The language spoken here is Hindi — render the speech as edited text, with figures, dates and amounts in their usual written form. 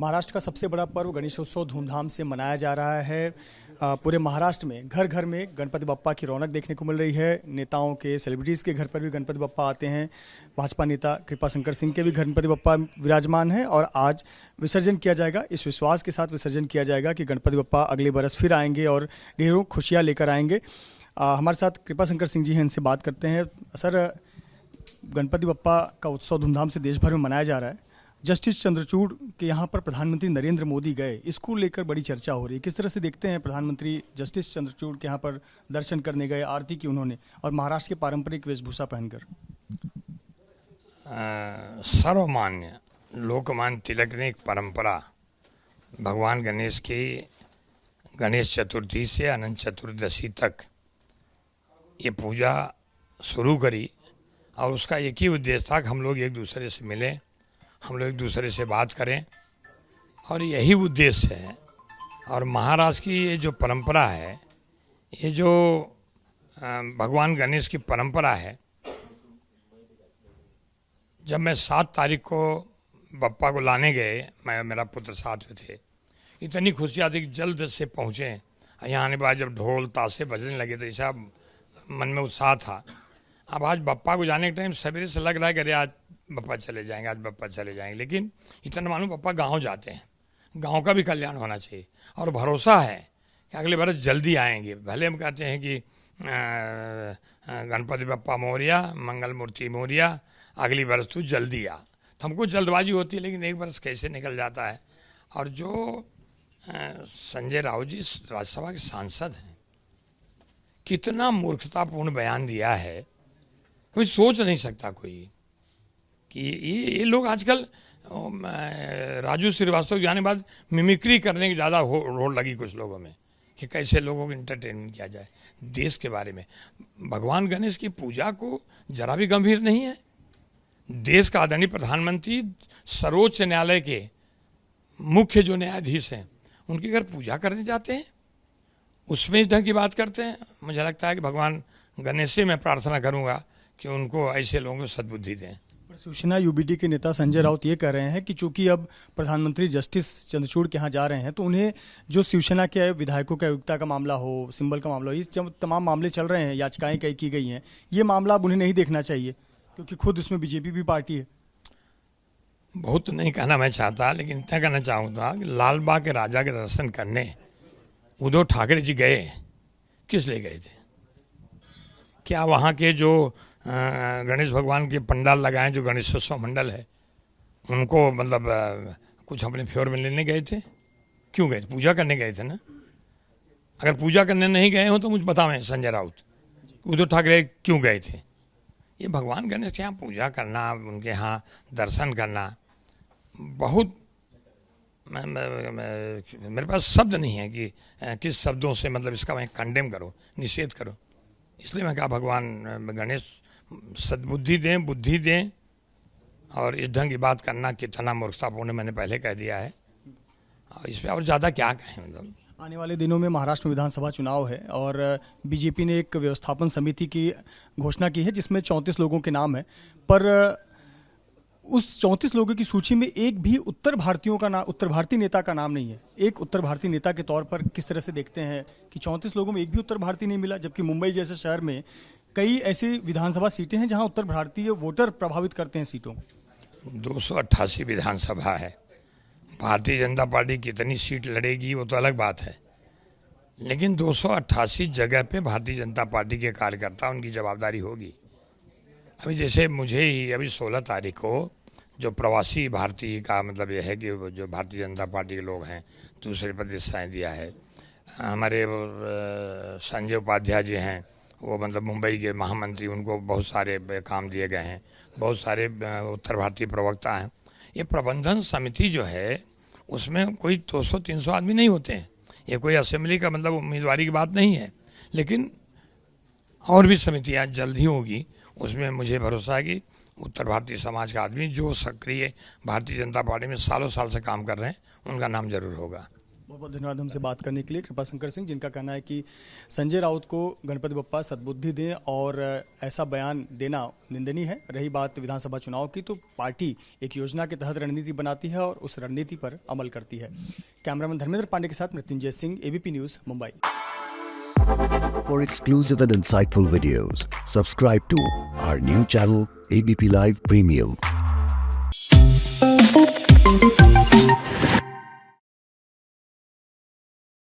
महाराष्ट्र का सबसे बड़ा पर्व गणेशोत्सव धूमधाम से मनाया जा रहा है। पूरे महाराष्ट्र में घर घर में गणपति बप्पा की रौनक देखने को मिल रही है। नेताओं के, सेलिब्रिटीज़ के घर पर भी गणपति बप्पा आते हैं। भाजपा नेता कृपाशंकर सिंह के भी गणपति बप्पा विराजमान है और आज विसर्जन किया जाएगा। इस विश्वास के साथ विसर्जन किया जाएगा कि गणपति बप्पा अगले बरस फिर आएंगे और ढेरों खुशियाँ लेकर आएंगे। हमारे साथ कृपाशंकर सिंह जी हैं, इनसे बात करते हैं। सर, गणपति बप्पा का उत्सव धूमधाम से देश भर में मनाया जा रहा है। जस्टिस चंद्रचूड़ के यहाँ पर प्रधानमंत्री नरेंद्र मोदी गए, इसको लेकर बड़ी चर्चा हो रही है। किस तरह से देखते हैं प्रधानमंत्री जस्टिस चंद्रचूड़ के यहाँ पर दर्शन करने गए, आरती की उन्होंने, और महाराष्ट्र के पारंपरिक वेशभूषा पहनकर? सर्वमान्य लोकमान्य तिलक ने एक परंपरा भगवान गणेश की गणेश चतुर्थी से अनंत चतुर्दशी तक ये पूजा शुरू करी और उसका एक ही उद्देश्य था कि हम लोग एक दूसरे से मिलें, हम लोग एक दूसरे से बात करें, और यही उद्देश्य है। और महाराष्ट्र की ये जो परंपरा है, ये जो भगवान गणेश की परंपरा है, जब मैं 7 तारीख को बप्पा को लाने गए, मैं मेरा पुत्र साथ में थे, इतनी खुशी आती कि जल्द से पहुँचे। यहाँ आने के बाद जब ढोल ताशे बजने लगे तो ऐसा मन में उत्साह था। अब आज बप्पा को जाने के टाइम सवेरे से लग रहा है कि अरे आज बप्पा चले जाएंगे, आज बप्पा चले जाएंगे, लेकिन इतना मालूम बप्पा गांव जाते हैं, गांव का भी कल्याण होना चाहिए और भरोसा है कि अगले बरस जल्दी आएंगे। भले हम कहते हैं कि गणपति बप्पा मोरिया, मंगल मूर्ति मोरिया, अगली बरस तू जल्दी आ। तो हमको जल्दबाजी होती है, लेकिन एक बरस कैसे निकल जाता है। और जो संजय राउत जी राज्यसभा के सांसद हैं, कितना मूर्खतापूर्ण बयान दिया है, कोई सोच नहीं सकता कोई कि ये लोग आजकल राजू श्रीवास्तव के जाने बाद मिमिक्री करने की ज़्यादा होड़ लगी कुछ लोगों में कि कैसे लोगों को इंटरटेनमेंट किया जाए। देश के बारे में भगवान गणेश की पूजा को जरा भी गंभीर नहीं है। देश का आदरणीय प्रधानमंत्री सर्वोच्च न्यायालय के मुख्य जो न्यायाधीश हैं, उनके घर पूजा करने जाते हैं, उसमें इस ढंग की बात करते हैं। मुझे लगता है कि भगवान गणेश से मैं प्रार्थना करूंगा कि उनको ऐसे लोगों को सद्बुद्धि दें। पर शिवसेना यूबीटी के नेता संजय राउत ये कह रहे हैं कि चूंकि अब प्रधानमंत्री जस्टिस चंद्रचूड़ के यहाँ जा रहे हैं, तो उन्हें जो शिवसेना के विधायकों के आयुक्ता का मामला हो, सिंबल का मामला हो, ये जब तमाम मामले चल रहे हैं, याचिकाएं कई की गई हैं, ये मामला अब उन्हें नहीं देखना चाहिए क्योंकि खुद उसमें बीजेपी भी पार्टी है। बहुत नहीं कहना मैं चाहता, लेकिन इतना कहना चाहूँगा कि लाल बाग के राजा के दर्शन करने उद्धव ठाकरे जी गए, किस लिए गए थे? क्या वहाँ के जो गणेश भगवान के पंडाल लगाए, जो गणेशोत्सव मंडल है, उनको मतलब कुछ अपने फेवर में लेने गए थे? क्यों गए थे? पूजा करने गए थे ना। अगर पूजा करने नहीं गए हो तो मुझे बतावें संजय राउत, उद्धव ठाकरे क्यों गए थे? ये भगवान गणेश के यहाँ पूजा करना, उनके यहाँ दर्शन करना, बहुत मेरे पास शब्द नहीं है कि किस शब्दों से मतलब इसका मैं कंडेम करो, निषेध करो। इसलिए मैं कहा भगवान गणेश सद्बुद्धि दें, बुद्धि दें, और इस ढंग की बात करना कितना मूर्खतापूर्ण मैंने पहले कह दिया है, और इस पर और ज़्यादा क्या कहें। मतलब आने वाले दिनों में महाराष्ट्र में विधानसभा चुनाव है और बीजेपी ने एक व्यवस्थापन समिति की घोषणा की है जिसमें 34 लोगों के नाम है, पर उस 34 लोगों की सूची में एक भी उत्तर भारतीय नेता का नाम नहीं है। एक उत्तर भारतीय नेता के तौर पर किस तरह से देखते हैं कि 34 लोगों में एक भी उत्तर भारतीय नहीं मिला, जबकि मुंबई जैसे शहर में कई ऐसी विधानसभा सीटें हैं जहां उत्तर भारतीय वोटर प्रभावित करते हैं सीटों। 288 विधानसभा है। भारतीय जनता पार्टी कितनी सीट लड़ेगी वो तो अलग बात है, लेकिन 288 जगह पे भारतीय जनता पार्टी के कार्यकर्ता, उनकी जवाबदारी होगी। अभी जैसे मुझे ही अभी 16 तारीख को जो प्रवासी भारतीय का मतलब यह है कि जो भारतीय जनता पार्टी के लोग हैं, दूसरे प्रदेश से दिया है। हमारे संजय उपाध्याय जी हैं, वो मतलब मुंबई के महामंत्री, उनको बहुत सारे काम दिए गए हैं। बहुत सारे उत्तर भारतीय प्रवक्ता हैं। ये प्रबंधन समिति जो है, उसमें कोई 200-300 आदमी नहीं होते हैं। ये कोई असेंबली का मतलब उम्मीदवारी की बात नहीं है, लेकिन और भी समितियाँ जल्द ही होगी। उसमें मुझे भरोसा है कि उत्तर भारतीय समाज का आदमी जो सक्रिय भारतीय जनता पार्टी में सालों साल से काम कर रहे हैं, उनका नाम जरूर होगा। बहुत बहुत धन्यवाद हमसे बात करने के लिए कृपा शंकर सिंह, जिनका कहना है कि संजय राउत को गणपति बप्पा सद्बुद्धि दें और ऐसा बयान देना निंदनीय है। रही बात विधानसभा चुनाव की, तो पार्टी एक योजना के तहत रणनीति बनाती है और उस रणनीति पर अमल करती है। कैमरामैन धर्मेंद्र पांडे के साथ Mrityunjay Singh, ABP news, Mumbai. For exclusive and insightful videos, subscribe to our new channel ABP Live Premium.